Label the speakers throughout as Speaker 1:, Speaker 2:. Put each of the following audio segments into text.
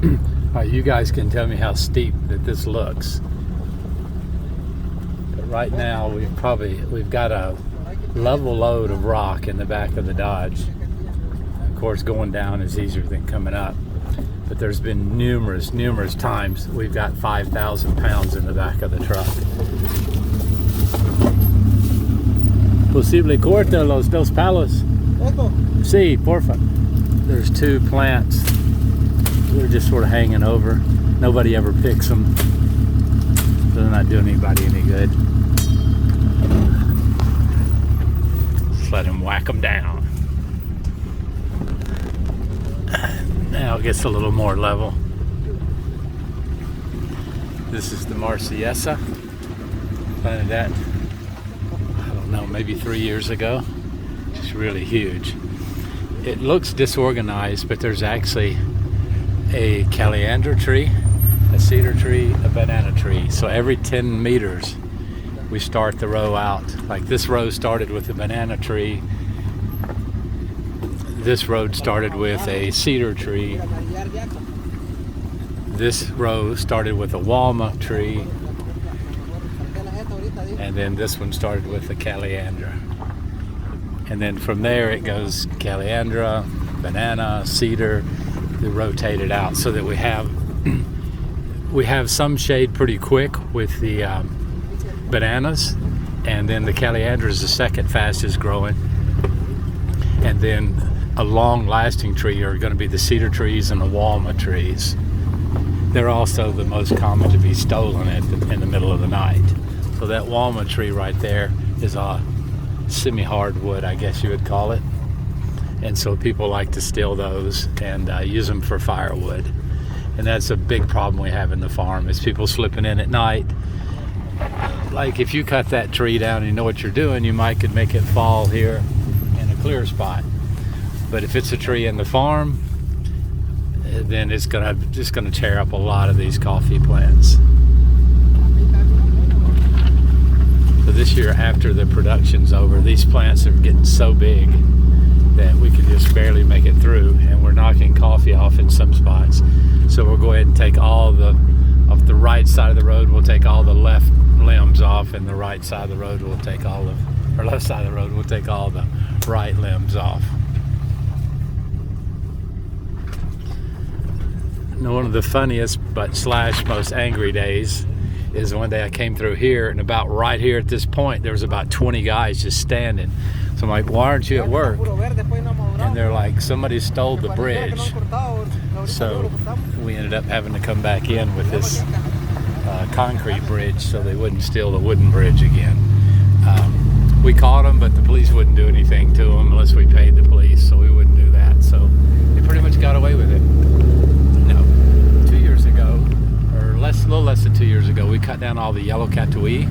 Speaker 1: You guys can tell me how steep that this looks. But right now we've got a level load of rock in the back of the Dodge. Of course, going down is easier than coming up. But there's been numerous times we've got 5,000 pounds in the back of the truck. Posible corta los dos palos. Sí, porfa. There's two plants. They're just sort of hanging over. Nobody ever picks them. So they're not doing anybody any good. Just let him whack them down. Now it gets a little more level. This is the Marciesa. Planted that, I don't know, maybe 3 years ago. Just really huge. It looks disorganized, but there's actually a caliandra tree, a cedar tree, a banana tree. So every 10 meters we start the row out. Like this row started with a banana tree. This road started with a cedar tree. This row started with a walnut tree. And then this one started with a caliandra. And then from there it goes caliandra, banana, cedar. They rotate it out so that we have some shade pretty quick with the bananas, and then the caliandra is the second fastest growing, and then a long-lasting tree are going to be the cedar trees and the walnut trees. They're also the most common to be stolen in the middle of the night. So that walnut tree right there is a semi-hardwood, I guess you would call it. And so people like to steal those and use them for firewood. And that's a big problem we have in the farm, is people slipping in at night. Like if you cut that tree down and you know what you're doing, you might could make it fall here in a clear spot. But if it's a tree in the farm, then it's just gonna tear up a lot of these coffee plants. So this year, after the production's over, these plants are getting so big that we can just barely make it through, and we're knocking coffee off in some spots. So we'll go ahead and take all off the right side of the road, we'll take all the left limbs off, and the right side of the road we'll take or left side of the road we'll take all the right limbs off. And one of the funniest but / most angry days is one day I came through here, and about right here at this point there was about 20 guys just standing. So I'm like, why aren't you at work? And they're like, somebody stole the bridge. So we ended up having to come back in with this concrete bridge so they wouldn't steal the wooden bridge again. We caught them, but the police wouldn't do anything to them unless we paid the police, so we wouldn't do that. So they pretty much got away with it. No, 2 years ago, or a little less than 2 years ago, we cut down all the yellow catuí,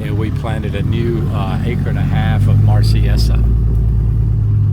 Speaker 1: and we planted a new 1.5 acres of Marciesa.